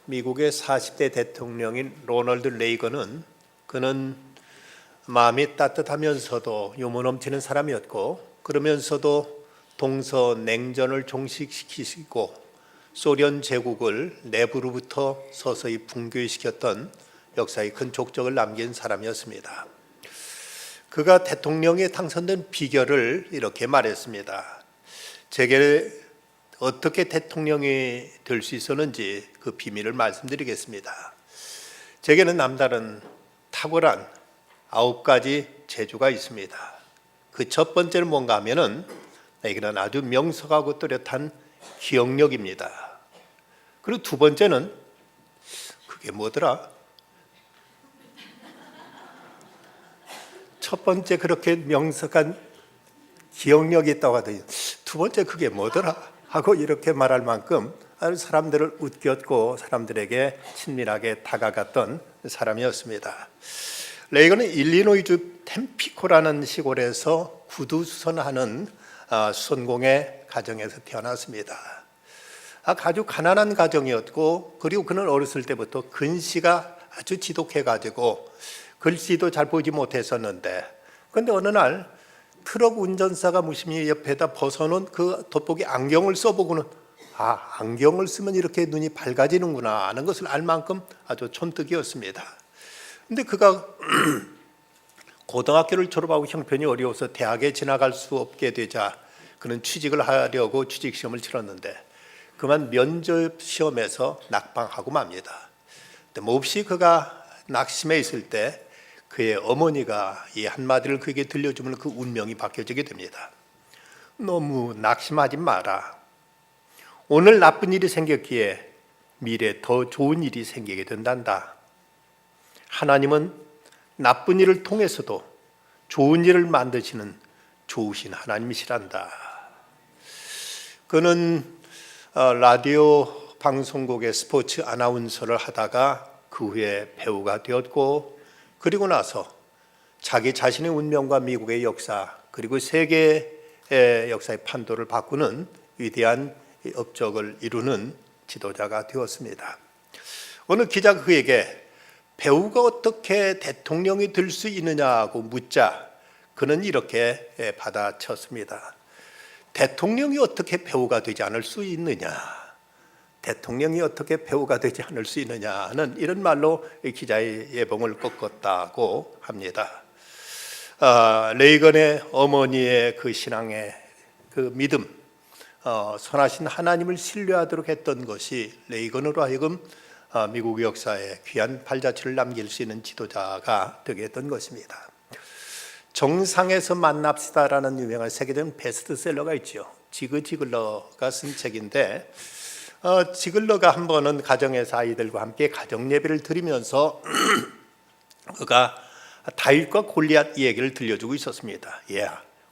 미국의 40대 대통령인 로널드 레이건은 그는 마음이 따뜻하면서도 유머 넘치는 사람이었고, 그러면서도 동서냉전을 종식시키고 소련 제국을 내부로부터 서서히 붕괴시켰던 역사의 큰 족적을 남긴 사람이었습니다. 그가 대통령에 당선된 비결을 이렇게 말했습니다. 제게 어떻게 대통령이 될 수 있었는지 그 비밀을 말씀드리겠습니다. 제게는 남다른 탁월한 9가지 재주가 있습니다. 그 첫 번째는 뭔가 하면은 나에게는 아주 명석하고 뚜렷한 기억력입니다. 그리고 두 번째는 그게 뭐더라? 첫 번째 그렇게 명석한 기억력이 있다고 하더니 두 번째 그게 뭐더라? 하고 이렇게 말할 만큼 사람들을 웃겼고 사람들에게 친밀하게 다가갔던 사람이었습니다. 레이건은 일리노이주 템피코라는 시골에서 구두 수선하는 수선공의 가정에서 태어났습니다. 아주 가난한 가정이었고, 그리고 그는 어렸을 때부터 근시가 아주 지독해가지고 글씨도 잘 보지 못했었는데, 그런데 어느 날 트럭 운전사가 무심히 옆에다 벗어놓은 그 돋보기 안경을 써보고는 안경을 쓰면 이렇게 눈이 밝아지는구나 하는 것을 알 만큼 아주 촌뜨기였습니다. 그런데 그가 고등학교를 졸업하고 형편이 어려워서 대학에 진학할 수 없게 되자 그는 취직을 하려고 취직시험을 치렀는데 그만 면접 시험에서 낙방하고 맙니다. 몹시 그가 낙심해 있을 때 그의 어머니가 이 한마디를 그에게 들려주면 그 운명이 바뀌어지게 됩니다. 너무 낙심하지 마라. 오늘 나쁜 일이 생겼기에 미래에 더 좋은 일이 생기게 된단다. 하나님은 나쁜 일을 통해서도 좋은 일을 만드시는 좋으신 하나님이시란다. 그는 라디오 방송국의 스포츠 아나운서를 하다가 그 후에 배우가 되었고, 그리고 나서 자기 자신의 운명과 미국의 역사 그리고 세계의 역사의 판도를 바꾸는 위대한 업적을 이루는 지도자가 되었습니다. 어느 기자가 그에게 배우가 어떻게 대통령이 될 수 있느냐고 묻자 그는 이렇게 받아쳤습니다. 대통령이 어떻게 배우가 되지 않을 수 있느냐? 대통령이 어떻게 배우가 되지 않을 수 있느냐는 이런 말로 기자의 예봉을 꺾었다고 합니다. 레이건의 어머니의 그 신앙의 그 믿음, 선하신 하나님을 신뢰하도록 했던 것이 레이건으로 하여금 미국 역사에 귀한 발자취를 남길 수 있는 지도자가 되게 했던 것입니다. 정상에서 만납시다라는 유명한 세계적인 베스트셀러가 있죠. 지글러가 쓴 책인데, 지글러가 한 번은 가정에서 아이들과 함께 가정 예배를 드리면서 그가 다윗과 골리앗 이야기를 들려주고 있었습니다.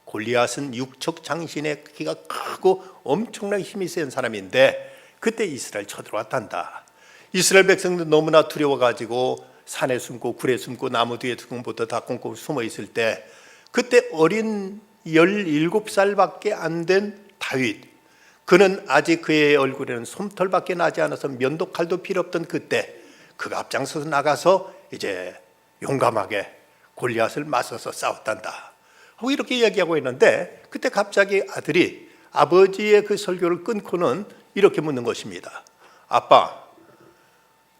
골리앗은 육척 장신의 키가 크고 엄청나게 힘이 센 사람인데 그때 이스라엘 쳐들어왔단다. 이스라엘 백성도 너무나 두려워가지고 산에 숨고 굴에 숨고 나무 뒤에 숨고부터 다 꽁꽁 숨어 있을 때, 그때 어린 17살밖에 안 된 다윗, 그는 아직 그의 얼굴에는 솜털밖에 나지 않아서 면도 칼도 필요 없던 그때 그가 앞장서서 나가서 이제 용감하게 골리앗을 맞서서 싸웠단다 하고 이렇게 이야기하고 있는데, 그때 갑자기 아들이 아버지의 그 설교를 끊고는 이렇게 묻는 것입니다. 아빠,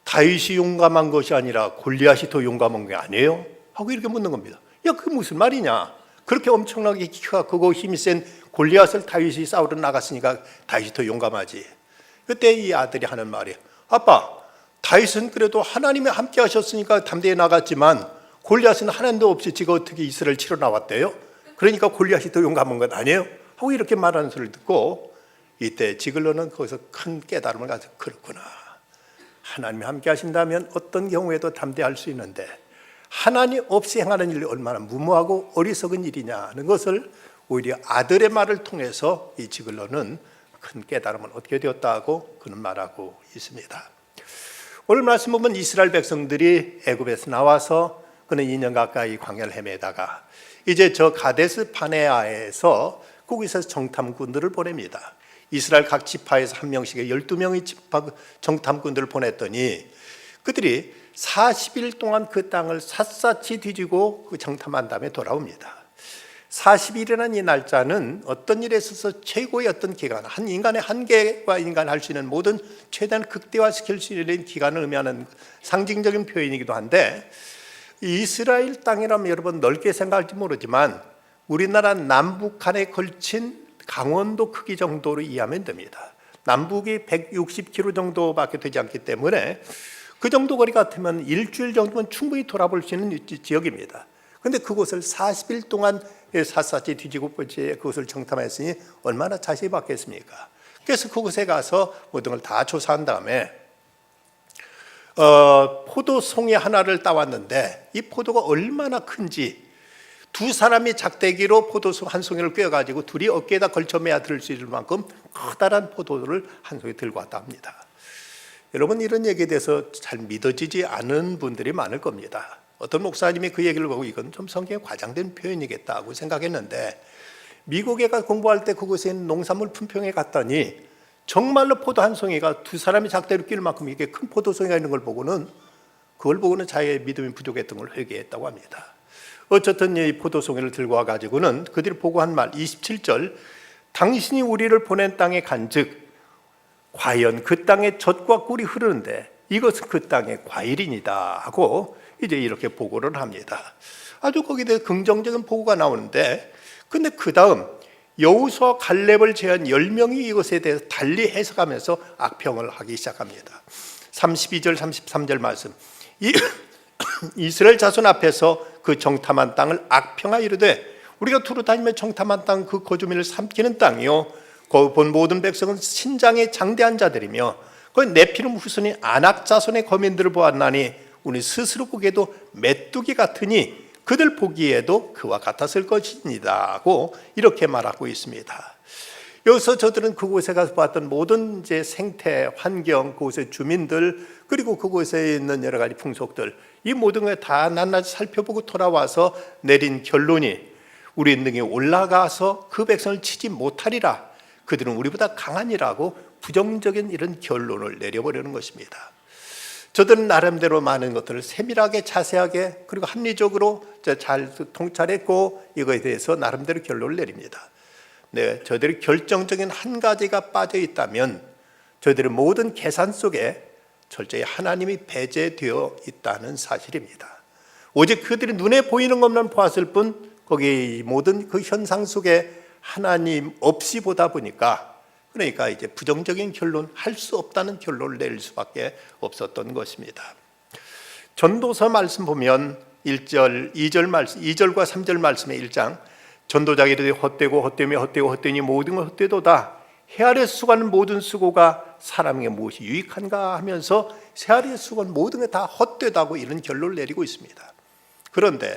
다윗이 용감한 것이 아니라 골리앗이 더 용감한 게 아니에요? 하고 이렇게 묻는 겁니다. 그게 무슨 말이냐? 그렇게 엄청나게 키가 크고 힘이 센 골리앗을 다윗이 싸우러 나갔으니까 다윗이 더 용감하지. 그때 이 아들이 하는 말이, 아빠, 다윗은 그래도 하나님이 함께 하셨으니까 담대히 나갔지만 골리앗은 하나님도 없이 지가 어떻게 이스라엘 치러 나왔대요? 그러니까 골리앗이 더 용감한 것 아니에요? 하고 이렇게 말하는 소리를 듣고, 이때 지글러는 거기서 큰 깨달음을 가지고, 그렇구나, 하나님이 함께 하신다면 어떤 경우에도 담대할 수 있는데 하나님 없이 행하는 일이 얼마나 무모하고 어리석은 일이냐는 것을 오히려 아들의 말을 통해서 이 지글러는 큰 깨달음을 얻게 되었다고 그는 말하고 있습니다. 오늘 말씀 보면 이스라엘 백성들이 애굽에서 나와서 그는 2년 가까이 광야를 헤매다가 이제 저 가데스 바네아에서 거기서 정탐꾼들을 보냅니다. 이스라엘 각 지파에서 한 명씩의 12명의 지파 정탐꾼들을 보냈더니 그들이 40일 동안 그 땅을 샅샅이 뒤지고 그 정탐한 다음에 돌아옵니다. 40일이라는 이 날짜는 어떤 일에 있어서 최고의 어떤 기간, 한 인간의 한계와 인간 할 수 있는 모든 최대한 극대화시킬 수 있는 기간을 의미하는 상징적인 표현이기도 한데, 이스라엘 땅이라면 여러분 넓게 생각할지 모르지만 우리나라 남북한에 걸친 강원도 크기 정도로 이해하면 됩니다. 남북이 160km 정도밖에 되지 않기 때문에 그 정도 거리 같으면 일주일 정도면 충분히 돌아볼 수 있는 지역입니다. 그런데 그곳을 40일 동안 샅샅이 뒤지고 그것을 정탐했으니 얼마나 자세히 봤겠습니까? 그래서 그곳에 가서 모든 걸 다 조사한 다음에 포도송이 하나를 따왔는데 이 포도가 얼마나 큰지 두 사람이 작대기로 포도송 한 송이를 꿰어가지고 둘이 어깨에다 걸쳐 매야 들 수 있을 만큼 커다란 포도를 한 송이 들고 왔다 합니다. 여러분, 이런 얘기에 대해서 잘 믿어지지 않은 분들이 많을 겁니다. 어떤 목사님이 그 얘기를 보고 이건 좀 성경에 과장된 표현이겠다고 생각했는데, 미국에 가 공부할 때 그곳에 있는 농산물 품평에 갔더니 정말로 포도 한 송이가 두 사람이 작대로 끼를 만큼 이게 큰 포도송이가 있는 걸 보고는 자기의 믿음이 부족했던 걸 회개했다고 합니다. 어쨌든 이 포도송이를 들고 와가지고는 그들이 보고 한 말 27절, 당신이 우리를 보낸 땅에 간즉 과연 그 땅에 젖과 꿀이 흐르는데 이것은 그 땅의 과일이니다 하고 이제 이렇게 보고를 합니다. 아주 거기에 대해 긍정적인 보고가 나오는데, 근데 그 다음 여호수아 갈렙을 제한 10명이 이것에 대해서 달리 해석하면서 악평을 하기 시작합니다. 32절 33절 말씀, 이스라엘 자손 앞에서 그 정탐한 땅을 악평하 이르되 우리가 두루 다니며 정탐한 땅 그 거주민을 삼키는 땅이요 거기 본 모든 백성은 신장의 장대한 자들이며 거기 네피림 후손인 아낙 자손의 거민들을 보았나니 우리 스스로 보기에도 메뚜기 같으니 그들 보기에도 그와 같았을 것입니다 하고 이렇게 말하고 있습니다. 여기서 저들은 그곳에 가서 봤던 모든 이제 생태, 환경, 그곳의 주민들, 그리고 그곳에 있는 여러 가지 풍속들, 이 모든 걸 다 낱낱이 살펴보고 돌아와서 내린 결론이 우리 능히 올라가서 그 백성을 치지 못하리라, 그들은 우리보다 강하니라고 부정적인 이런 결론을 내려버리는 것입니다. 저들은 나름대로 많은 것들을 세밀하게 자세하게 그리고 합리적으로 잘 통찰했고 이거에 대해서 나름대로 결론을 내립니다. 네, 저들이 결정적인 한 가지가 빠져 있다면 저들의 모든 계산 속에 철저히 하나님이 배제되어 있다는 사실입니다. 오직 그들이 눈에 보이는 것만 보았을 뿐 거기 모든 그 현상 속에 하나님 없이 보다 보니까, 그러니까 이제 부정적인 결론, 할 수 없다는 결론을 내릴 수밖에 없었던 것입니다. 전도서 말씀 보면 1절, 2절 말씀, 2절과 3절 말씀의 1장, 전도자가 이르되 헛되고 헛되며 헛되고 헛되니 모든 건 헛되도다. 해 아래에서 수고하는 모든 수고가 사람에게 무엇이 유익한가 하면서 해 아래에서 수고하는 모든 게 다 헛되다고 이런 결론을 내리고 있습니다. 그런데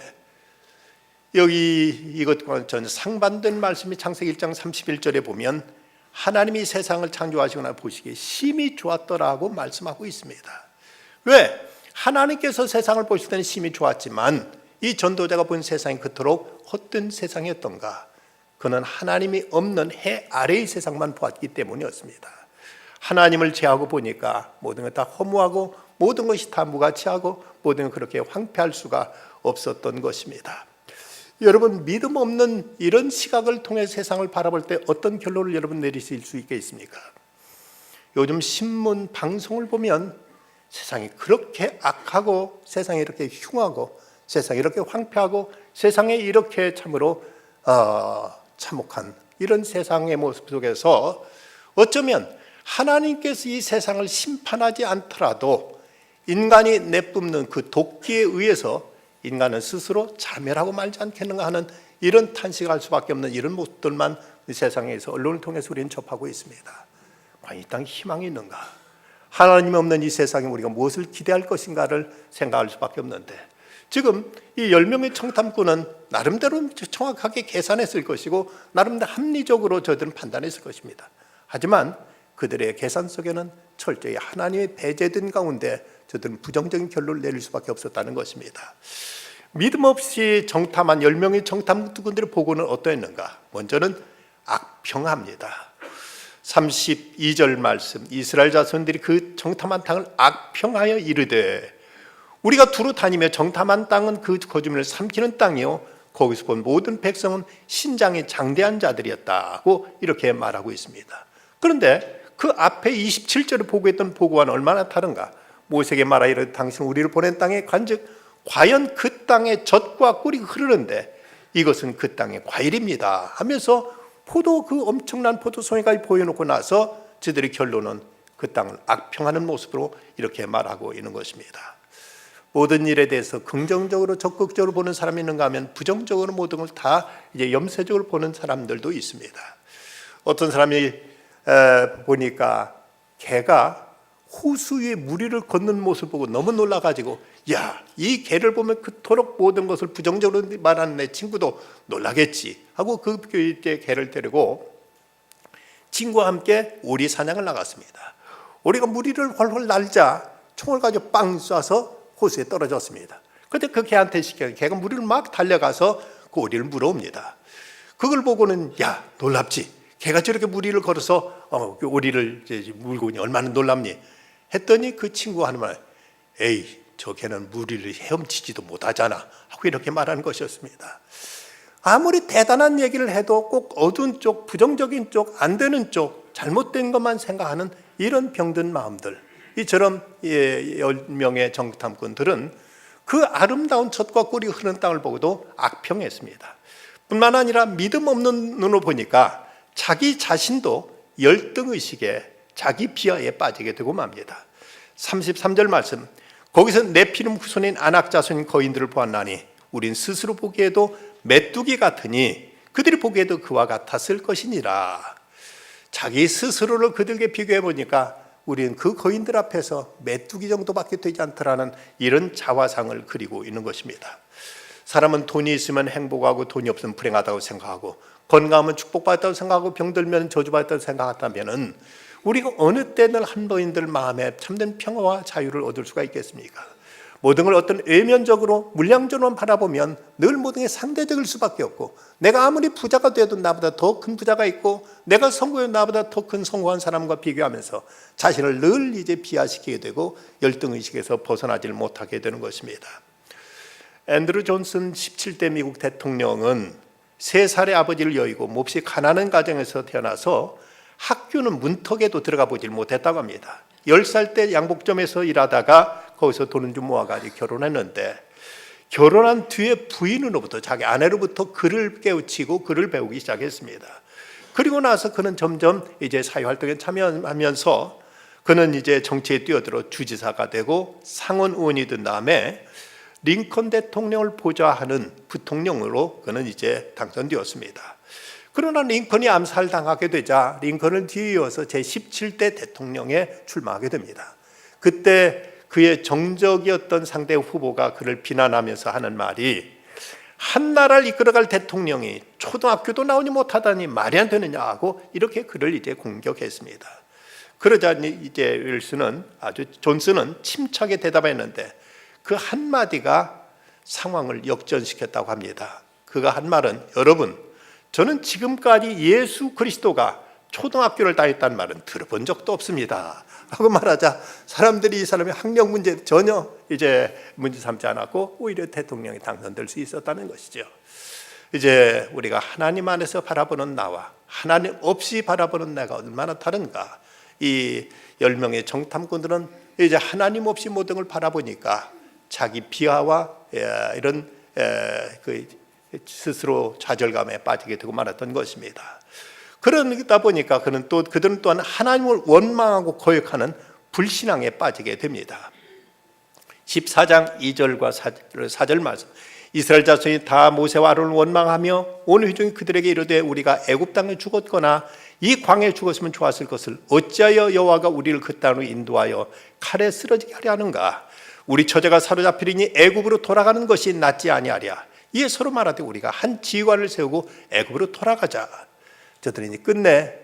여기 이것과 전혀 상반된 말씀이 창세기 1장 31절에 보면 하나님이 세상을 창조하시거나 보시기에 심히 좋았더라고 말씀하고 있습니다. 왜? 하나님께서 세상을 보실 때는 심히 좋았지만 이 전도자가 본 세상이 그토록 헛된 세상이었던가? 그는 하나님이 없는 해 아래의 세상만 보았기 때문이었습니다. 하나님을 제하고 보니까 모든 것 다 허무하고 모든 것이 다 무가치하고 모든 것 그렇게 황폐할 수가 없었던 것입니다. 여러분, 믿음 없는 이런 시각을 통해 세상을 바라볼 때 어떤 결론을 여러분 내리실 수 있겠습니까? 요즘 신문, 방송을 보면 세상이 그렇게 악하고 세상이 이렇게 흉하고 세상이 이렇게 황폐하고 세상에 이렇게 참으로 참혹한 이런 세상의 모습 속에서 어쩌면 하나님께서 이 세상을 심판하지 않더라도 인간이 내뿜는 그 도끼에 의해서 인간은 스스로 자멸하고 말지 않겠는가 하는 이런 탄식을 할 수밖에 없는 이런 모습들만 세상에서 언론을 통해서 우리는 접하고 있습니다. 과연 이 땅에 희망이 있는가? 하나님이 없는 이 세상에 우리가 무엇을 기대할 것인가를 생각할 수밖에 없는데, 지금 이 10명의 청탐꾼은 나름대로 정확하게 계산했을 것이고 나름대로 합리적으로 저들은 판단했을 것입니다. 하지만 그들의 계산 속에는 철저히 하나님의 배제된 가운데 저들은 부정적인 결론을 내릴 수밖에 없었다는 것입니다. 믿음 없이 정탐한 10명의 정탐꾼들의 보고는 어떠했는가? 먼저는 악평합니다. 32절 말씀, 이스라엘 자손들이 그 정탐한 땅을 악평하여 이르되, 우리가 두루 다니며 정탐한 땅은 그 거주민을 삼키는 땅이요 거기서 본 모든 백성은 신장이 장대한 자들이었다고 이렇게 말하고 있습니다. 그런데 그 앞에 27절을 보고했던 보고와는 얼마나 다른가? 모세에게 말하 이르되 당신은 우리를 보낸 땅에 간즉 과연 그 땅에 젖과 꿀이 흐르는데 이것은 그 땅의 과일입니다 하면서 그 엄청난 포도송이가 보여놓고 나서 저들의 결론은 그 땅을 악평하는 모습으로 이렇게 말하고 있는 것입니다. 모든 일에 대해서 긍정적으로 적극적으로 보는 사람이 있는가 하면 부정적으로 모든 걸 다 이제 염세적으로 보는 사람들도 있습니다. 어떤 사람이 보니까 개가 호수 위에 무리를 걷는 모습을 보고 너무 놀라가지고, 야, 이 개를 보면 그토록 모든 것을 부정적으로 말하는 내 친구도 놀라겠지 하고 그 개를 데리고 친구와 함께 오리 사냥을 나갔습니다. 오리가 무리를 훨훨 날자 총을 가지고 빵 쏴서 호수에 떨어졌습니다. 그런데 그 개한테 시켜 개가 무리를 막 달려가서 그 오리를 물어옵니다. 그걸 보고는, 야, 놀랍지, 개가 저렇게 무리를 걸어서 그 오리를 물고 오니 얼마나 놀랍니 했더니 그 친구가 하는 말, 에이, 저 개는 무리를 헤엄치지도 못하잖아 하고 이렇게 말하는 것이었습니다. 아무리 대단한 얘기를 해도 꼭 어두운 쪽, 부정적인 쪽, 안 되는 쪽, 잘못된 것만 생각하는 이런 병든 마음들, 이처럼 10명의 정탐꾼들은 그 아름다운 젖과 꿀이 흐르는 땅을 보고도 악평했습니다. 뿐만 아니라 믿음 없는 눈으로 보니까 자기 자신도 열등의식에 자기 비하에 빠지게 되고 맙니다. 33절 말씀, 거기서 네피림 후손인 아낙 자손인 거인들을 보았나니 우린 스스로 보기에도 메뚜기 같으니 그들이 보기에도 그와 같았을 것이니라. 자기 스스로를 그들에게 비교해 보니까 우리는 그 거인들 앞에서 메뚜기 정도밖에 되지 않더라는 이런 자화상을 그리고 있는 것입니다. 사람은 돈이 있으면 행복하고 돈이 없으면 불행하다고 생각하고 건강하면 축복받았다고 생각하고 병들면 저주받았다고 생각한다면 우리가 어느 때 늘 한번인들 마음에 참된 평화와 자유를 얻을 수가 있겠습니까? 모든 걸 어떤 외면적으로 물량적으로만 바라보면 늘 모든 게 상대적일 수밖에 없고, 내가 아무리 부자가 돼도 나보다 더 큰 부자가 있고 내가 성공해도 나보다 더 큰 성공한 사람과 비교하면서 자신을 늘 이제 비하시키게 되고 열등의식에서 벗어나질 못하게 되는 것입니다. 앤드루 존슨 17대 미국 대통령은 3살의 아버지를 여의고 몹시 가난한 가정에서 태어나서 학교는 문턱에도 들어가 보질 못했다고 합니다. 10살 때 양복점에서 일하다가 거기서 돈을 좀 모아가지고 결혼했는데, 결혼한 뒤에 부인으로부터, 자기 아내로부터 글을 깨우치고 글을 배우기 시작했습니다. 그리고 나서 그는 점점 이제 사회활동에 참여하면서 그는 이제 정치에 뛰어들어 주지사가 되고 상원 의원이 된 다음에 링컨 대통령을 보좌하는 부통령으로 그는 이제 당선되었습니다. 그러나 링컨이 암살당하게 되자 링컨을 뒤이어서 제17대 대통령에 출마하게 됩니다. 그때 그의 정적이었던 상대 후보가 그를 비난하면서 하는 말이, 한 나라를 이끌어갈 대통령이 초등학교도 나오지 못하다니 말이 안 되느냐 하고 이렇게 그를 이제 공격했습니다. 그러자 이제 존슨은 침착하게 대답했는데 그 한마디가 상황을 역전시켰다고 합니다. 그가 한 말은, 여러분, 저는 지금까지 예수 그리스도가 초등학교를 다녔다는 말은 들어본 적도 없습니다 하고 말하자 사람들이 이 사람의 학력 문제 전혀 이제 문제 삼지 않았고 오히려 대통령이 당선될 수 있었다는 것이죠. 이제 우리가 하나님 안에서 바라보는 나와 하나님 없이 바라보는 내가 얼마나 다른가. 이 10명의 정탐꾼들은 이제 하나님 없이 모든 걸 바라보니까 자기 비하와 이런 스스로 좌절감에 빠지게 되고 말았던 것입니다. 그러다 보니까 그들은 또한 하나님을 원망하고 거역하는 불신앙에 빠지게 됩니다. 14장 2절과 4절 말씀, 이스라엘 자손이 다 모세와 아론을 원망하며 온 회중이 그들에게 이르되 우리가 애굽 땅에 죽었거나 이 광야에 죽었으면 좋았을 것을 어찌하여 여호와가 우리를 그 땅으로 인도하여 칼에 쓰러지게 하려 하는가. 우리 처자가 사로잡히리니 애굽으로 돌아가는 것이 낫지 아니하랴. 이에 서로 말하되 우리가 한 지휘관을 세우고 애굽으로 돌아가자. 저들이 끝내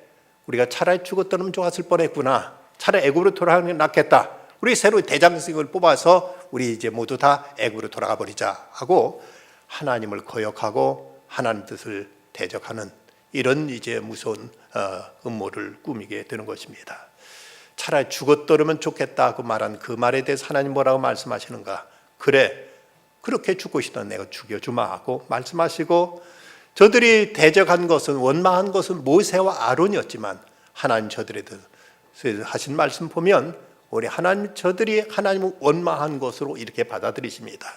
우리가 차라리 죽었더라면 좋았을 뻔했구나, 차라리 애굽으로 돌아가는 게 낫겠다, 우리 새로 대장식을 뽑아서 우리 이제 모두 다 애굽으로 돌아가 버리자 하고 하나님을 거역하고 하나님 뜻을 대적하는 이런 이제 무서운 음모를 꾸미게 되는 것입니다. 차라리 죽었더라면 좋겠다고 말한 그 말에 대해서 하나님 뭐라고 말씀하시는가? 그래, 그렇게 죽고 싶다면 내가 죽여주마 하고 말씀하시고, 저들이 대적한 것은, 원망한 것은 모세와 아론이었지만 하나님 저들에 대해서 하신 말씀 보면 우리 하나님, 저들이 하나님을 원망한 것으로 이렇게 받아들이십니다.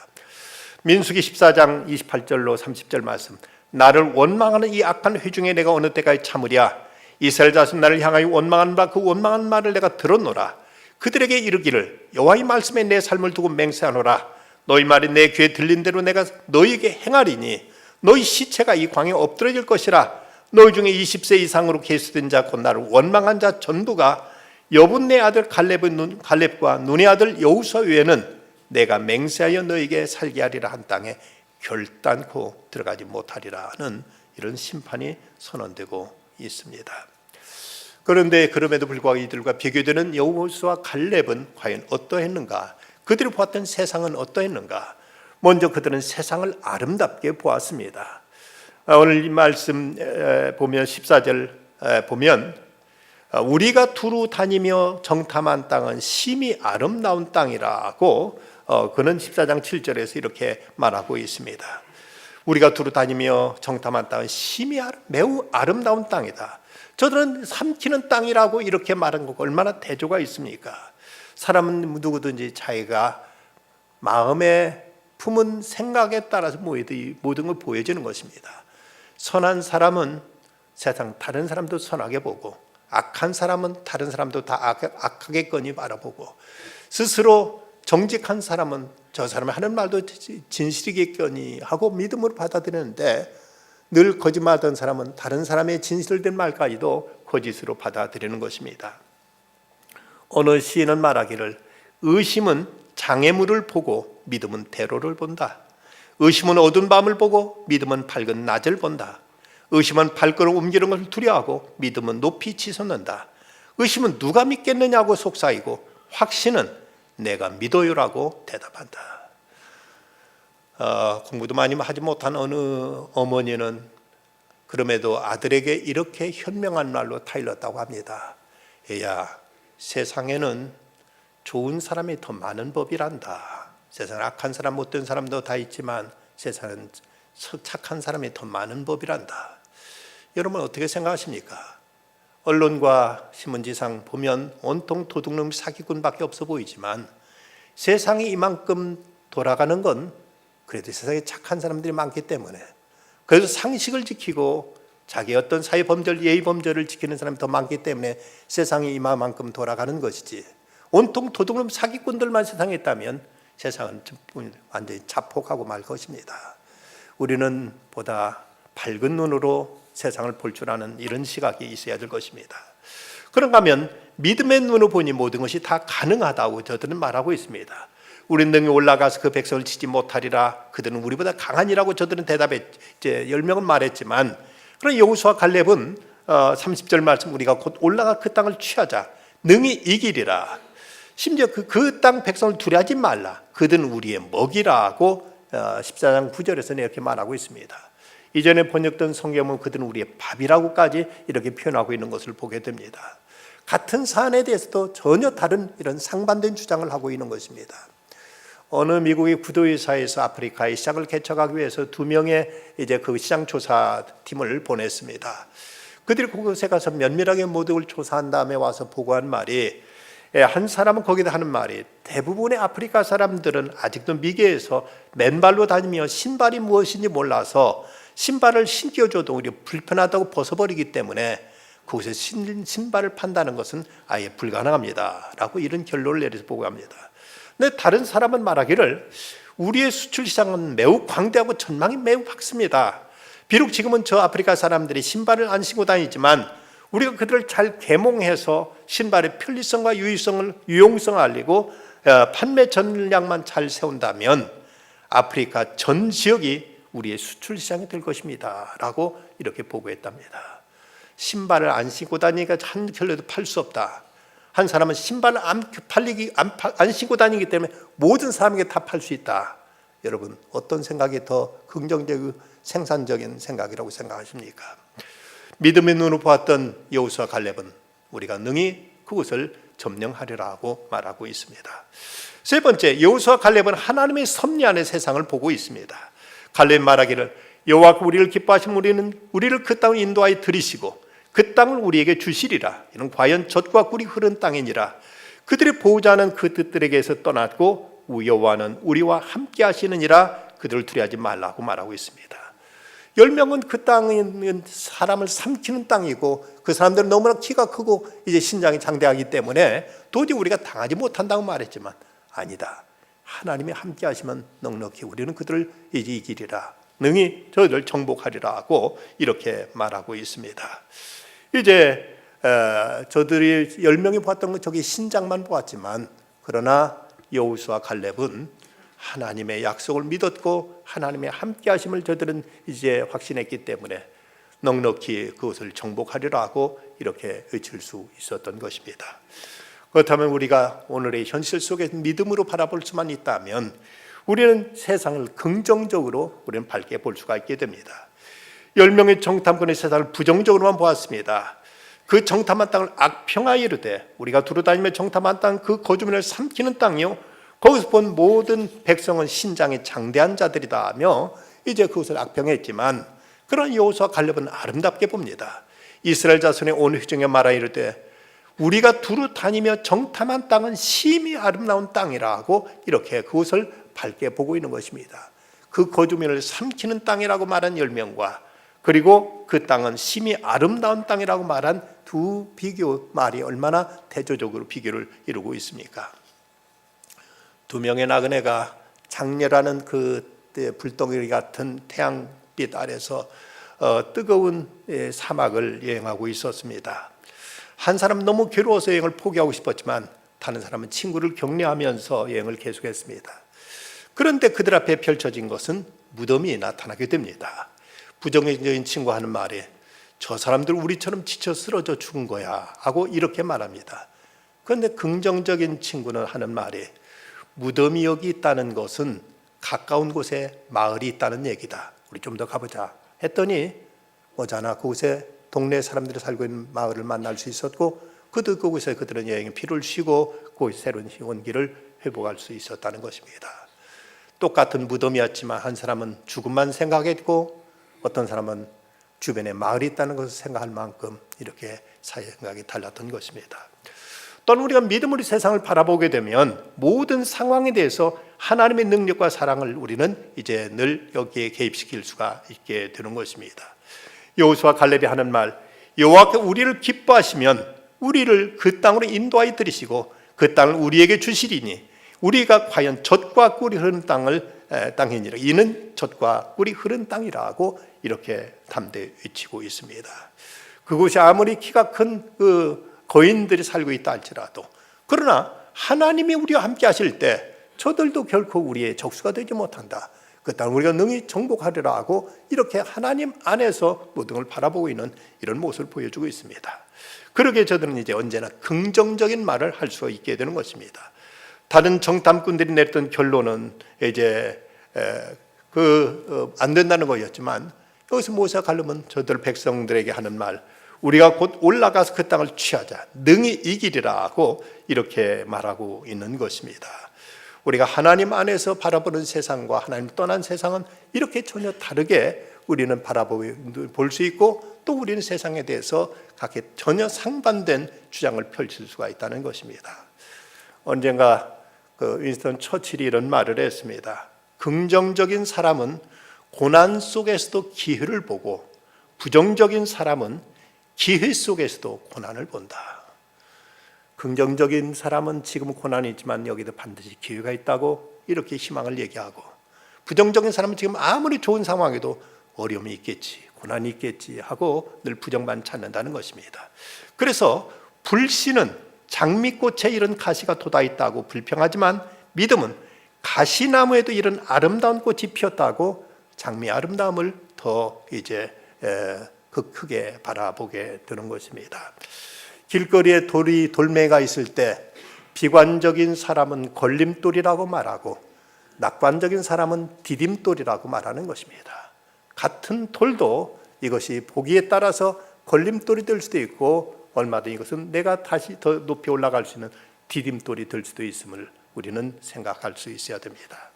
민수기 14장 28절로 30절 말씀. 나를 원망하는 이 악한 회중에 내가 어느 때까지 참으랴. 이스라엘 자손 나를 향하여 원망하는 바 그 원망한 말을 내가 들었노라. 그들에게 이르기를 여호와의 말씀에 내 삶을 두고 맹세하노라. 너희 말이 내 귀에 들린 대로 내가 너희에게 행하리니 너희 시체가 이 광야에 엎드러질 것이라. 너희 중에 20세 이상으로 계수된 자 곧 나를 원망한 자 전부가 여분네 아들 갈렙과 눈의 아들 여호수아 외에는 내가 맹세하여 너희에게 살게 하리라 한 땅에 결단코 들어가지 못하리라는 이런 심판이 선언되고 있습니다. 그런데 그럼에도 불구하고 이들과 비교되는 여호수아와 갈렙은 과연 어떠했는가? 그들이 보았던 세상은 어떠했는가? 먼저 그들은 세상을 아름답게 보았습니다. 오늘 이 말씀 보면 14절 보면 우리가 두루 다니며 정탐한 땅은 심히 아름다운 땅이라고 그는 14장 7절에서 이렇게 말하고 있습니다. 우리가 두루 다니며 정탐한 땅은 심히 매우 아름다운 땅이다. 저들은 삼키는 땅이라고 이렇게 말한 거 얼마나 대조가 있습니까? 사람은 누구든지 자기가 마음에 품은 생각에 따라서 모든 걸 보여지는 것입니다. 선한 사람은 세상 다른 사람도 선하게 보고, 악한 사람은 다른 사람도 다 악하게거니 바라보고, 스스로 정직한 사람은 저 사람이 하는 말도 진실이겠거니 하고 믿음으로 받아들이는데, 늘 거짓말하던 사람은 다른 사람의 진실된 말까지도 거짓으로 받아들이는 것입니다. 어느 시인은 말하기를 의심은 장애물을 보고 믿음은 대로를 본다. 의심은 어두운 밤을 보고 믿음은 밝은 낮을 본다. 의심은 발걸음 옮기는 것을 두려워하고 믿음은 높이 치솟는다. 의심은 누가 믿겠느냐고 속삭이고 확신은 내가 믿어요라고 대답한다. 공부도 많이 하지 못한 어느 어머니는 그럼에도 아들에게 이렇게 현명한 말로 타일렀다고 합니다. 얘야, 세상에는 좋은 사람이 더 많은 법이란다. 세상에 악한 사람, 못된 사람도 다 있지만 세상은 착한 사람이 더 많은 법이란다. 여러분 어떻게 생각하십니까? 언론과 신문지상 보면 온통 도둑놈 사기꾼밖에 없어 보이지만 세상이 이만큼 돌아가는 건 그래도 세상에 착한 사람들이 많기 때문에, 그래서 상식을 지키고 자기 어떤 사회 범절, 예의 범절을 지키는 사람이 더 많기 때문에 세상이 이만큼 돌아가는 것이지, 온통 도둑놈 사기꾼들만 세상에 있다면 세상은 완전히 자폭하고 말 것입니다. 우리는 보다 밝은 눈으로 세상을 볼 줄 아는 이런 시각이 있어야 될 것입니다. 그런가 하면 믿음의 눈으로 보니 모든 것이 다 가능하다고 저들은 말하고 있습니다. 우린 능히 올라가서 그 백성을 치지 못하리라. 그들은 우리보다 강하니라고 저들은 대답해 이제 10명은 말했지만, 그런 여호수아 갈렙은 30절 말씀, 우리가 곧 올라가 그 땅을 취하자. 능히 이기리라. 심지어 그 땅 백성을 두려워하지 말라. 그들은 우리의 먹이라고 14장 9절에서는 이렇게 말하고 있습니다. 이전에 번역된 성경은 그들은 우리의 밥이라고까지 이렇게 표현하고 있는 것을 보게 됩니다. 같은 사안에 대해서도 전혀 다른 이런 상반된 주장을 하고 있는 것입니다. 어느 미국의 구도의사에서 아프리카의 시장을 개척하기 위해서 2명의 이제 그 시장 조사 팀을 보냈습니다. 그들이 그곳에 가서 면밀하게 모든 걸 조사한 다음에 와서 보고한 말이, 한 사람은 거기다 하는 말이, 대부분의 아프리카 사람들은 아직도 미개해서 맨발로 다니며 신발이 무엇인지 몰라서 신발을 신겨줘도 우리 불편하다고 벗어버리기 때문에 그곳에 신발을 판다는 것은 아예 불가능합니다 라고 이런 결론을 내려서 보고합니다. 근데 다른 사람은 말하기를 우리의 수출 시장은 매우 광대하고 전망이 매우 밝습니다. 비록 지금은 저 아프리카 사람들이 신발을 안 신고 다니지만 우리가 그들을 잘 계몽해서 신발의 편리성과 유용성을 알리고 판매 전략만 잘 세운다면 아프리카 전 지역이 우리의 수출 시장이 될 것입니다 라고 이렇게 보고했답니다. 신발을 안 신고 다니니까 한 켤레도 팔 수 없다. 한 사람은 신발을 안 신고 다니기 때문에 모든 사람에게 다 팔 수 있다. 여러분 어떤 생각이 더 긍정적이고 생산적인 생각이라고 생각하십니까? 믿음의 눈으로 보았던 여호수아 갈렙은 우리가 능히 그곳을 점령하리라 하고 말하고 있습니다. 세 번째, 여호수아 갈렙은 하나님의 섭리 안에 세상을 보고 있습니다. 갈렙 말하기를 여호와께서 우리를 기뻐하시면 우리를 그 땅을 인도하여 들이시고 그 땅을 우리에게 주시리라. 이는 과연 젖과 꿀이 흐른 땅이니라. 그들의 보호자는 그 뜻들에게서 떠났고 여호와는 우리와 함께 하시느니라. 그들을 두려워하지 말라고 말하고 있습니다. 10명은 그 땅은 사람을 삼키는 땅이고 그 사람들은 너무나 키가 크고 이제 신장이 장대하기 때문에 도저히 우리가 당하지 못한다고 말했지만 아니다. 하나님이 함께 하시면 넉넉히 우리는 그들을 이제 이기리라. 능히 저들을 정복하리라 하고 이렇게 말하고 있습니다. 이제 저들이 10명이 보았던 건 저기 신장만 보았지만 그러나 여호수아 갈렙은 하나님의 약속을 믿었고 하나님의 함께 하심을 저들은 이제 확신했기 때문에 넉넉히 그것을 정복하리라 하고 이렇게 외칠 수 있었던 것입니다. 그렇다면 우리가 오늘의 현실 속에 믿음으로 바라볼 수만 있다면 우리는 세상을 긍정적으로 우리는 밝게 볼 수가 있게 됩니다. 10명의 정탐꾼의 세상을 부정적으로만 보았습니다. 그 정탐한 땅을 악평하여 이르되 우리가 두루다니며 정탐한 땅 그 거주민을 삼키는 땅이요 거기서 본 모든 백성은 신장이 장대한 자들이다 하며 이제 그것을 악평했지만 그런 여호수아 갈렙은 아름답게 봅니다. 이스라엘 자손의 온 회중에 말하여 이르되 우리가 두루 다니며 정탐한 땅은 심히 아름다운 땅이라 하고 이렇게 그것을 밝게 보고 있는 것입니다. 그 거주민을 삼키는 땅이라고 말한 10명과 그리고 그 땅은 심히 아름다운 땅이라고 말한 두 비교 말이 얼마나 대조적으로 비교를 이루고 있습니까? 두 명의 나그네가 장렬하는 그 불덩이 같은 태양빛 아래서 뜨거운 사막을 여행하고 있었습니다. 한 사람은 너무 괴로워서 여행을 포기하고 싶었지만 다른 사람은 친구를 격려하면서 여행을 계속했습니다. 그런데 그들 앞에 펼쳐진 것은 무덤이 나타나게 됩니다. 부정적인 친구 하는 말이 저 사람들 우리처럼 지쳐 쓰러져 죽은 거야 하고 이렇게 말합니다. 그런데 긍정적인 친구는 하는 말이 무덤이 여기 있다는 것은 가까운 곳에 마을이 있다는 얘기다. 우리 좀 더 가보자 했더니 오자나 그곳에 동네 사람들이 살고 있는 마을을 만날 수 있었고 그곳에 그들은 여행의 피를 쉬고 그 새로운 희원기를 회복할 수 있었다는 것입니다. 똑같은 무덤이었지만 한 사람은 죽음만 생각했고 어떤 사람은 주변에 마을이 있다는 것을 생각할 만큼 이렇게 생각이 달랐던 것입니다. 또는 우리가 믿음으로 세상을 바라보게 되면 모든 상황에 대해서 하나님의 능력과 사랑을 우리는 이제 늘 여기에 개입시킬 수가 있게 되는 것입니다. 여호수아 갈렙이 하는 말 여호와께서 우리를 기뻐하시면 우리를 그 땅으로 인도하여 들이시고 그 땅을 우리에게 주시리니 우리가 과연 젖과 꿀이 흐르는 땅이니라. 이는 젖과 꿀이 흐른 땅이라고 이렇게 담대히 외치고 있습니다. 그곳이 아무리 키가 큰 그 거인들이 살고 있다 할지라도 그러나 하나님이 우리와 함께 하실 때 저들도 결코 우리의 적수가 되지 못한다. 그 땅을 우리가 능히 정복하리라 하고 이렇게 하나님 안에서 모든 걸 바라보고 있는 이런 모습을 보여주고 있습니다. 그러기에 저들은 이제 언제나 긍정적인 말을 할 수 있게 되는 것입니다. 다른 정탐꾼들이 내렸던 결론은 이제 안 된다는 거였지만 여기서 모세가 갈렙은 저들 백성들에게 하는 말 우리가 곧 올라가서 그 땅을 취하자 능히 이기리라 하고 이렇게 말하고 있는 것입니다. 우리가 하나님 안에서 바라보는 세상과 하나님 떠난 세상은 이렇게 전혀 다르게 우리는 볼 수 있고 또 우리는 세상에 대해서 각기 전혀 상반된 주장을 펼칠 수가 있다는 것입니다. 언젠가 윈스턴 처칠이 이런 말을 했습니다. 긍정적인 사람은 고난 속에서도 기회를 보고 부정적인 사람은 기회 속에서도 고난을 본다. 긍정적인 사람은 지금 고난이 있지만 여기도 반드시 기회가 있다고 이렇게 희망을 얘기하고 부정적인 사람은 지금 아무리 좋은 상황에도 어려움이 있겠지 고난이 있겠지 하고 늘 부정만 찾는다는 것입니다. 그래서 불신은 장미꽃에 이런 가시가 돋아있다고 불평하지만 믿음은 가시나무에도 이런 아름다운 꽃이 피었다고 장미 아름다움을 더 이제 크게 바라보게 되는 것입니다. 길거리에 돌매가 있을 때 비관적인 사람은 걸림돌이라고 말하고 낙관적인 사람은 디딤돌이라고 말하는 것입니다. 같은 돌도 이것이 보기에 따라서 걸림돌이 될 수도 있고 얼마든지 이것은 내가 다시 더 높이 올라갈 수 있는 디딤돌이 될 수도 있음을 우리는 생각할 수 있어야 됩니다.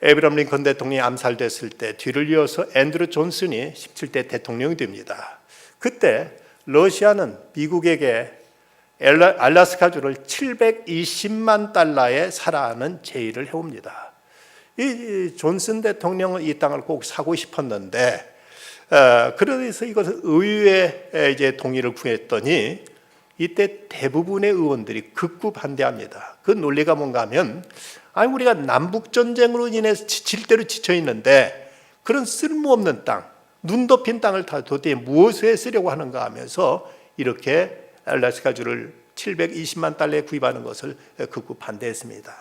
에브라함 링컨 대통령이 암살됐을 때 뒤를 이어서 앤드루 존슨이 17대 대통령이 됩니다. 그때 러시아는 미국에게 알래스카주를 720만 달러에 사라는 제의를 해옵니다. 이 존슨 대통령은 이 땅을 꼭 사고 싶었는데 그래서 이것을 의회에 이제 동의를 구했더니 이때 대부분의 의원들이 극구 반대합니다. 그 논리가 뭔가 하면 아니 우리가 남북 전쟁으로 인해서 지칠 대로 지쳐 있는데 그런 쓸모없는 땅, 눈 덮인 땅을 다 도대체 무엇에 쓰려고 하는가 하면서 이렇게 알래스카주를 720만 달러에 구입하는 것을 극구 반대했습니다.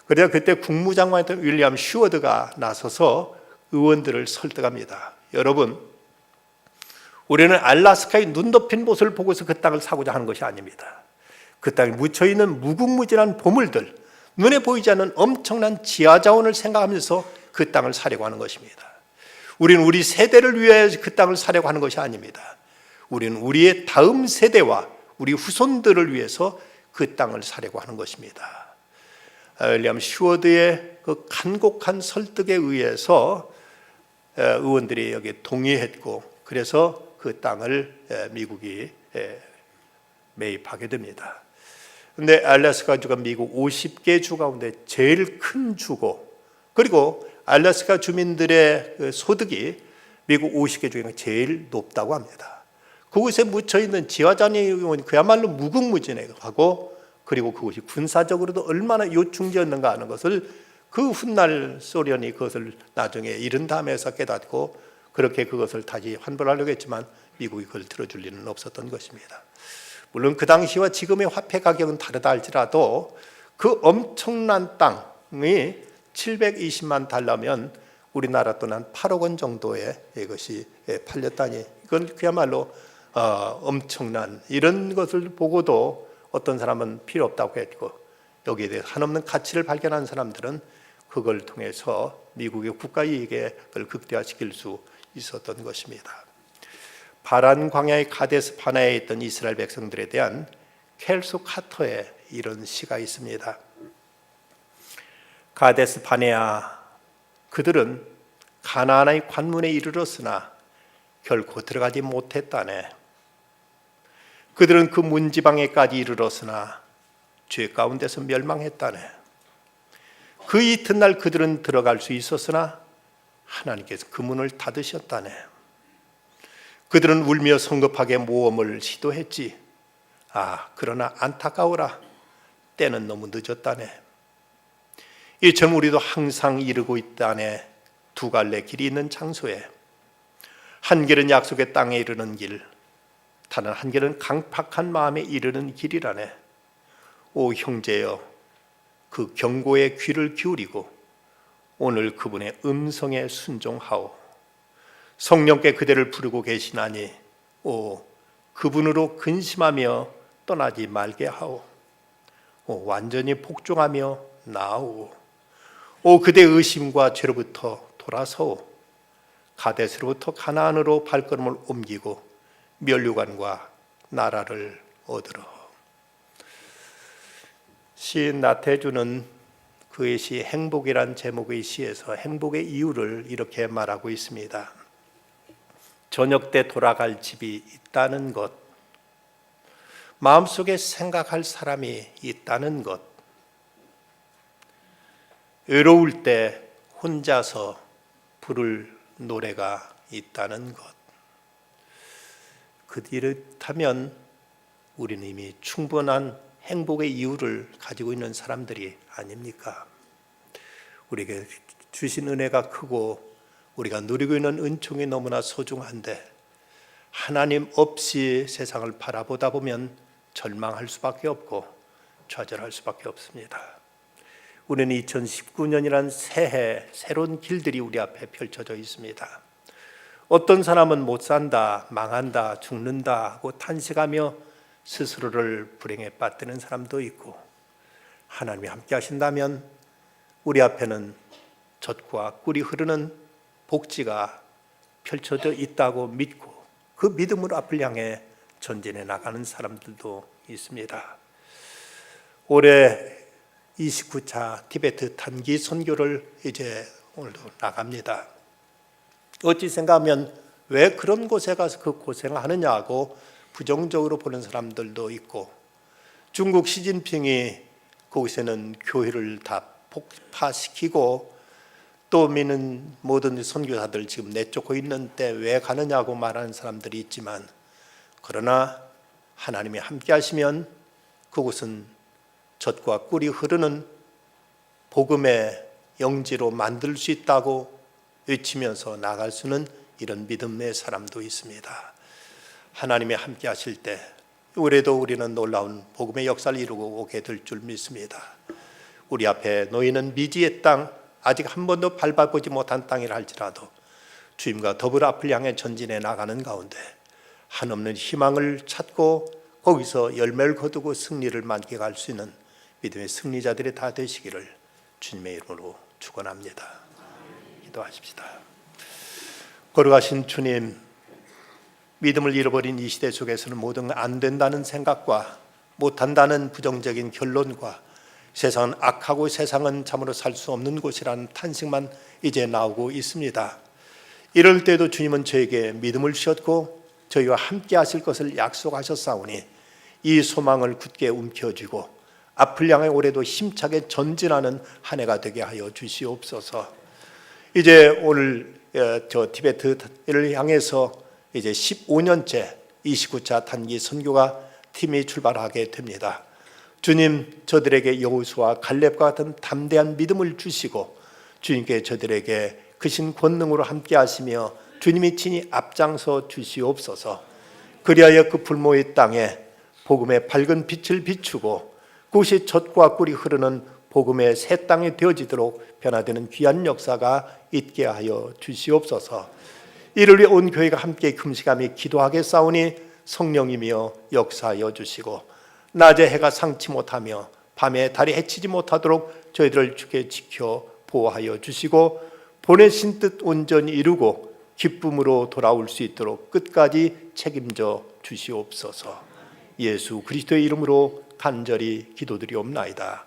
그래서 그때 국무장관이었던 윌리엄 슈워드가 나서서 의원들을 설득합니다. 여러분, 우리는 알래스카의 눈 덮인 곳을 보고서 그 땅을 사고자 하는 것이 아닙니다. 그 땅에 묻혀있는 무궁무진한 보물들, 눈에 보이지 않는 엄청난 지하자원을 생각하면서 그 땅을 사려고 하는 것입니다. 우리는 우리 세대를 위해 그 땅을 사려고 하는 것이 아닙니다. 우리는 우리의 다음 세대와 우리 후손들을 위해서 그 땅을 사려고 하는 것입니다. 윌리엄 슈워드의 그 간곡한 설득에 의해서 의원들이 여기에 동의했고 그래서 그 땅을 미국이 매입하게 됩니다. 그런데 알래스카주가 미국 50개 주 가운데 제일 큰 주고 그리고 알래스카 주민들의 소득이 미국 50개 중에 제일 높다고 합니다. 그곳에 묻혀있는 지하자원이 그야말로 무궁무진하고 그리고 그것이 군사적으로도 얼마나 요충지였는가 하는 것을 그 훗날 소련이 그것을 나중에 이른 다음에서 깨닫고 그렇게 그것을 다시 환불하려고 했지만 미국이 그걸 들어줄 리는 없었던 것입니다. 물론 그 당시와 지금의 화폐 가격은 다르다 할지라도 그 엄청난 땅이 720만 달러면 우리나라 돈 한 8억 원 정도에 이것이 팔렸다니 이건 그야말로 엄청난 이런 것을 보고도 어떤 사람은 필요 없다고 했고 여기에 대해 한없는 가치를 발견한 사람들은 그걸 통해서 미국의 국가 이익을 극대화시킬 수 있었던 것입니다. 바란 광야의 가데스 바네아에 있던 이스라엘 백성들에 대한 켈소 카터의 이런 시가 있습니다. 가데스 바네아 그들은 가나안의 관문에 이르렀으나 결코 들어가지 못했다네. 그들은 그 문지방에까지 이르렀으나 죄 가운데서 멸망했다네. 그 이튿날 그들은 들어갈 수 있었으나 하나님께서 그 문을 닫으셨다네. 그들은 울며 성급하게 모험을 시도했지. 그러나 안타까워라. 때는 너무 늦었다네. 이처럼 우리도 항상 이르고 있다네. 두 갈래 길이 있는 장소에 한 길은 약속의 땅에 이르는 길, 다른 한 길은 강팍한 마음에 이르는 길이라네. 오 형제여, 그 경고에 귀를 기울이고 오늘 그분의 음성에 순종하오. 성령께 그대를 부르고 계시나니 그분으로 근심하며 떠나지 말게 하오. 완전히 복종하며 나아오. 그대 의심과 죄로부터 돌아서오. 가데스로부터 가나안으로 발걸음을 옮기고 면류관과 나라를 얻으러. 시인 나태주는 그의 시 행복이란 제목의 시에서 행복의 이유를 이렇게 말하고 있습니다. 저녁 때 돌아갈 집이 있다는 것, 마음속에 생각할 사람이 있다는 것, 외로울 때 혼자서 부를 노래가 있다는 것. 그렇다면 우리는 이미 충분한 행복의 이유를 가지고 있는 사람들이 아닙니까? 우리에게 주신 은혜가 크고 우리가 누리고 있는 은총이 너무나 소중한데 하나님 없이 세상을 바라보다 보면 절망할 수밖에 없고 좌절할 수밖에 없습니다. 우리는 2019년이란 새해 새로운 길들이 우리 앞에 펼쳐져 있습니다. 어떤 사람은 못 산다, 망한다, 죽는다 하고 탄식하며 스스로를 불행에 빠뜨리는 사람도 있고, 하나님이 함께 하신다면 우리 앞에는 젖과 꿀이 흐르는 복지가 펼쳐져 있다고 믿고 그 믿음으로 앞을 향해 전진해 나가는 사람들도 있습니다. 올해 29차 티베트 단기 선교를 이제 오늘도 나갑니다. 어찌 생각하면 왜 그런 곳에 가서 그 고생을 하느냐고 부정적으로 보는 사람들도 있고, 중국 시진핑이 거기서는 교회를 다 폭파시키고 또 믿는 모든 선교사들 지금 내쫓고 있는데 왜 가느냐고 말하는 사람들이 있지만, 그러나 하나님이 함께 하시면 그곳은 젖과 꿀이 흐르는 복음의 영지로 만들 수 있다고 외치면서 나갈 수는 이런 믿음의 사람도 있습니다. 하나님이 함께 하실 때 올해도 우리는 놀라운 복음의 역사를 이루고 오게 될 줄 믿습니다. 우리 앞에 놓이는 미지의 땅, 아직 한 번도 밟아보지 못한 땅이라 할지라도 주님과 더불어 앞을 향해 전진해 나가는 가운데 한없는 희망을 찾고 거기서 열매를 거두고 승리를 만끽할 수 있는 믿음의 승리자들이 다 되시기를 주님의 이름으로 축원합니다. 기도하십시다. 걸어가신 주님, 믿음을 잃어버린 이 시대 속에서는 모든 안 된다는 생각과 못한다는 부정적인 결론과 세상은 악하고 세상은 참으로 살 수 없는 곳이라는 탄식만 이제 나오고 있습니다. 이럴 때도 주님은 저에게 믿음을 주셨고 저희와 함께 하실 것을 약속하셨사오니 이 소망을 굳게 움켜쥐고 앞을 향해 올해도 힘차게 전진하는 한 해가 되게 하여 주시옵소서. 이제 오늘 저 티베트를 향해서 이제 15년째 29차 단기 선교가 팀이 출발하게 됩니다. 주님, 저들에게 여호수아 갈렙과 같은 담대한 믿음을 주시고 주님께 저들에게 크신 권능으로 함께 하시며 주님이 친히 앞장서 주시옵소서. 그리하여 그 불모의 땅에 복음의 밝은 빛을 비추고 그곳이 젖과 꿀이 흐르는 복음의 새 땅이 되어지도록 변화되는 귀한 역사가 있게 하여 주시옵소서. 이를 위해 온 교회가 함께 금식하며 기도하겠사오니 성령이며 역사하여 주시고 낮에 해가 상치 못하며 밤에 달이 해치지 못하도록 저희들을 주께 지켜 보호하여 주시고 보내신 뜻 온전히 이루고 기쁨으로 돌아올 수 있도록 끝까지 책임져 주시옵소서. 예수 그리스도의 이름으로 간절히 기도드리옵나이다.